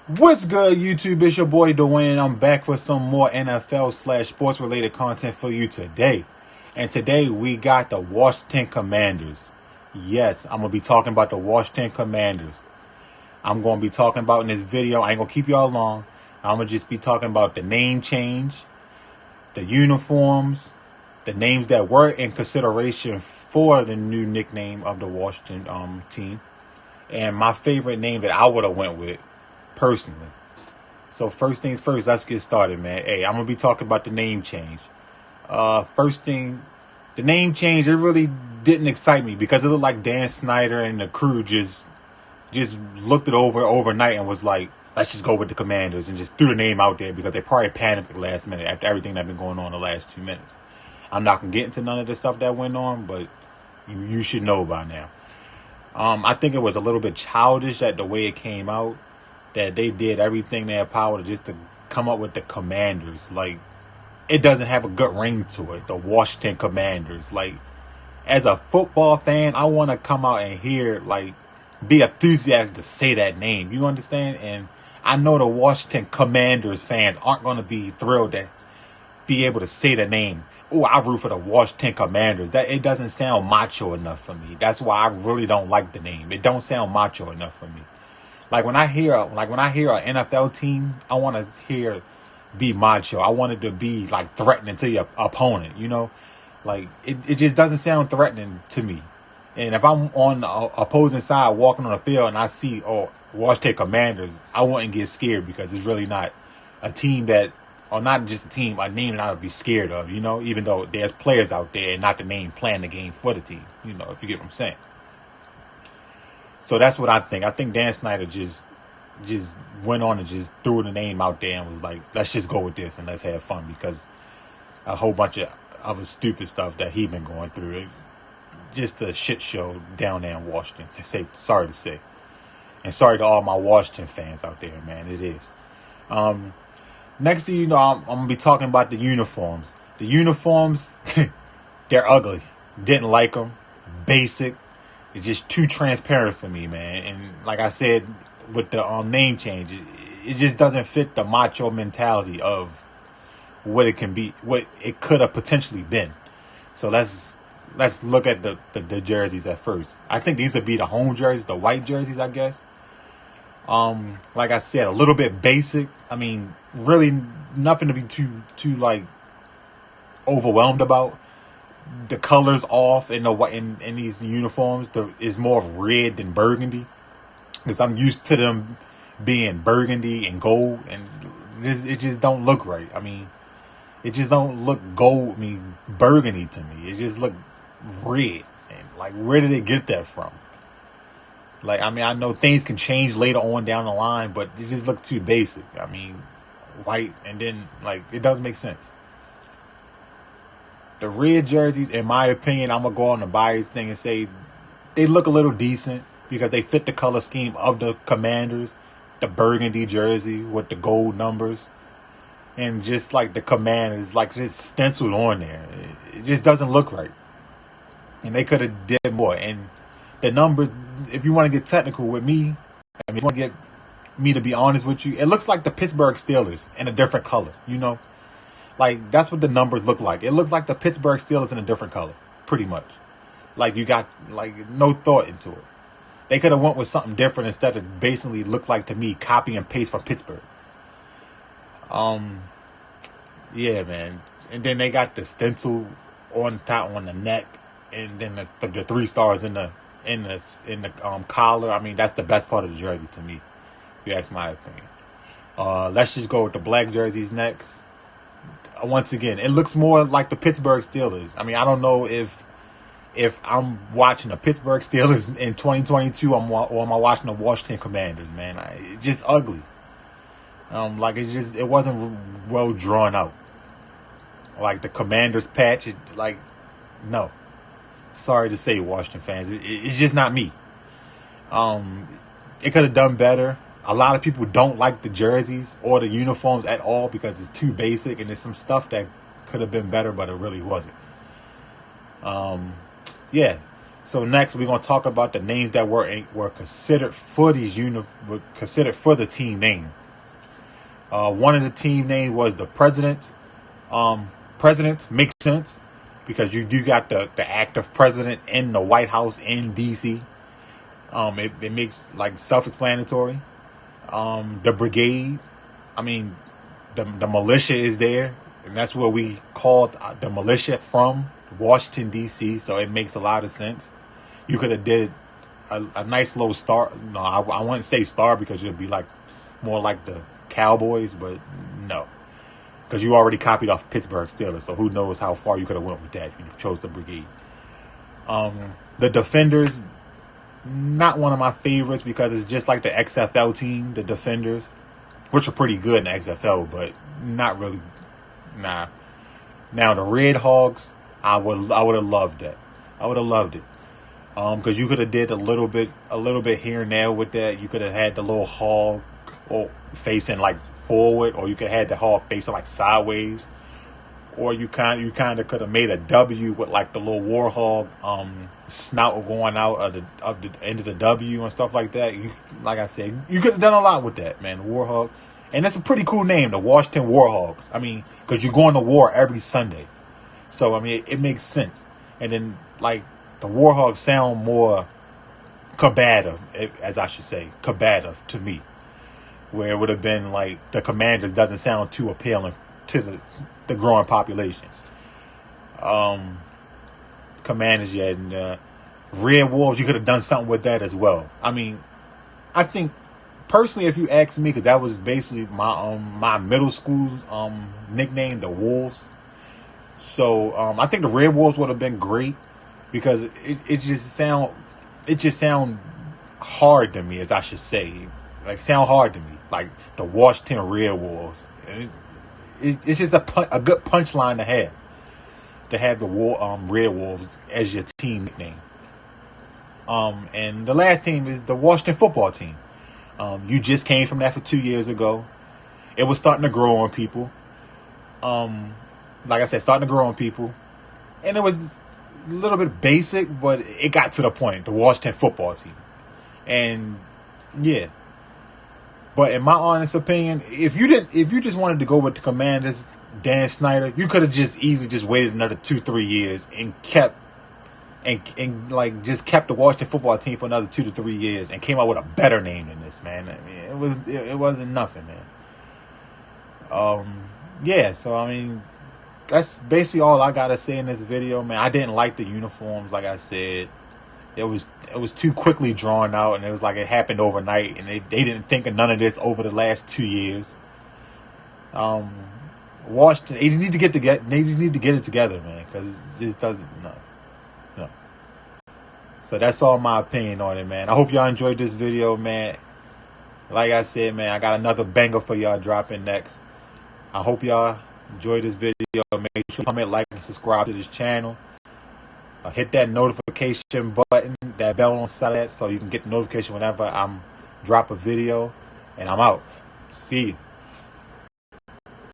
What's good, YouTube? It's your boy Dwayne, and I'm back for some more NFL/sports related content for you today. And today we got the Washington Commanders. Yes, I'm gonna be talking about the Washington Commanders. I'm gonna be talking about in this video. I ain't gonna keep y'all long. I'm gonna just be talking about the name change, the uniforms, the names that were in consideration for the new nickname of the Washington team, and my favorite name that I would have went with personally. So first things first, let's get started, man. Hey, I'm gonna be talking about the name change. First thing, the name change, it really didn't excite me because it looked like Dan Snyder and the crew just looked it over overnight and was like, let's just go with the Commanders, and just threw the name out there because they probably panicked at the last minute after everything that's been going on the last 2 minutes. I'm not gonna get into none of the stuff that went on, but you should know by now. I think it was a little bit childish that the way it came out, that they did everything in their power to come up with the Commanders. Like, it doesn't have a good ring to it. The Washington Commanders. Like, as a football fan, I want to come out and hear, like, be enthusiastic to say that name. You understand? And I know the Washington Commanders fans aren't going to be thrilled to be able to say the name. Oh, I root for the Washington Commanders. That it doesn't sound macho enough for me. That's why I really don't like the name. It don't sound macho enough for me. Like when I hear an NFL team, I want to hear be macho. I want it to be like threatening to your opponent, you know? Like it just doesn't sound threatening to me. And if I'm on the opposing side walking on the field and I see Washington Commanders, I wouldn't get scared because it's really not a team that, or not just a team, a name that I would be scared of, you know? Even though there's players out there and not the name playing the game for the team, you know, if you get what I'm saying. So that's what I think. I think Dan Snyder just went on and just threw the name out there and was like, let's just go with this and let's have fun, because a whole bunch of other stupid stuff that he been going through. Just a shit show down there in Washington. Sorry to say. And sorry to all my Washington fans out there, man. It is. Next thing you know, I'm going to be talking about the uniforms. The uniforms, they're ugly. Didn't like them. Basic. It's just too transparent for me, man. And like I said, with the name change, it just doesn't fit the macho mentality of what it can be, what it could have potentially been. So let's look at the jerseys at first. I think these would be the home jerseys, the white jerseys, I guess. Like I said, a little bit basic. I mean, really nothing to be too like overwhelmed about. The colors off in these uniforms is more of red than burgundy, because I'm used to them being burgundy and gold, and it just don't look right. I mean, it just don't look gold. I mean, burgundy to me. It just look red, and like, where did they get that from? Like, I mean, I know things can change later on down the line, but it just looks too basic. I mean, white, and then like, it doesn't make sense. The red jerseys, in my opinion, I'm going to go on the bias thing and say they look a little decent because they fit the color scheme of the Commanders. The burgundy jersey with the gold numbers. And just like the Commanders, like just stenciled on there. It just doesn't look right. And they could have did more. And the numbers, if you want to get technical with me, I mean, if you want to get me to be honest with you, it looks like the Pittsburgh Steelers in a different color, you know? Like, that's what the numbers look like. It looks like the Pittsburgh Steelers in a different color, pretty much. Like, you got, like, no thought into it. They could have went with something different instead of basically look like, to me, copy and paste from Pittsburgh. Yeah, man. And then they got the stencil on top, on the neck, and then the 3 stars in the collar. I mean, that's the best part of the jersey to me, if you ask my opinion. Let's just go with the black jerseys next. Once again, it looks more like the Pittsburgh Steelers. I mean, I don't know if I'm watching the Pittsburgh Steelers in 2022 or am I watching the Washington Commanders, man. It's just ugly. Like, it wasn't well drawn out. Like the Commanders patch, no. Sorry to say, Washington fans, it's just not me. It could have done better. A lot of people don't like the jerseys or the uniforms at all because it's too basic, and there's some stuff that could have been better, but it really wasn't. Yeah. So next, we're gonna talk about the names that were considered for were considered for the team name. One of the team names was the President. President makes sense because you do got the active president in the White House in DC. It makes like self-explanatory. The brigade, I mean, the militia is there, and that's where we called the militia from, Washington DC. So it makes a lot of sense. You could have did a nice little star. No, I wouldn't say star because it'd be like more like the Cowboys, but no, because you already copied off Pittsburgh Steelers. So who knows how far you could have went with that? You chose the brigade. The Defenders, not one of my favorites because it's just like the XFL team, the Defenders, which are pretty good in the XFL, but not really. Nah. Now the Red Hogs, I would have loved that. I would have loved it. Because you could have did a little bit here and there with that. You could have had the little hog facing like forward, or you could have had the hog facing like sideways, or you kind of could have made a W with like the little warhog snout going out of the end of the W and stuff like that. Like I said, you could have done a lot with that, man. Warhog, and that's a pretty cool name, the Washington Warhogs. I mean, because you're going to war every Sunday, so I mean it makes sense. And then like the Warhogs sound more combative, as I should say, combative to me. Where it would have been like the Commanders doesn't sound too appealing to the growing population. Commanders, yeah, and Red Wolves, you could have done something with that as well. I mean, I think personally, if you ask me, because that was basically my middle school's nickname, the Wolves. So I think the Red Wolves would have been great because it just sound hard to me, as I should say. Like, sound hard to me, like the Washington Red Wolves. It's just a good punchline to have the Red Wolves as your team nickname. And the last team is the Washington football team. You just came from that for 2 years ago. It was starting to grow on people. Like I said, starting to grow on people, and it was a little bit basic, but it got to the point. The Washington football team, and yeah. But in my honest opinion, if you just wanted to go with the Commanders, Dan Snyder, you could have just easily just waited another 2-3 years and kept the Washington football team for another 2 to 3 years and came out with a better name than this, man. I mean, it wasn't nothing, man. Yeah. So I mean, that's basically all I gotta say in this video, man. I didn't like the uniforms, like I said. It was too quickly drawn out, and it was like it happened overnight, and they didn't think of none of this over the last 2 years. Washington, they need to get it together, man, because it just doesn't. No. So that's all my opinion on it, man. I hope y'all enjoyed this video, man. Like I said, man, I got another banger for y'all dropping next. I hope y'all enjoyed this video. Make sure you comment, like, and subscribe to this channel. Hit that notification button, that bell on the side of that, so you can get the notification whenever I'm drop a video. And I'm out. See you.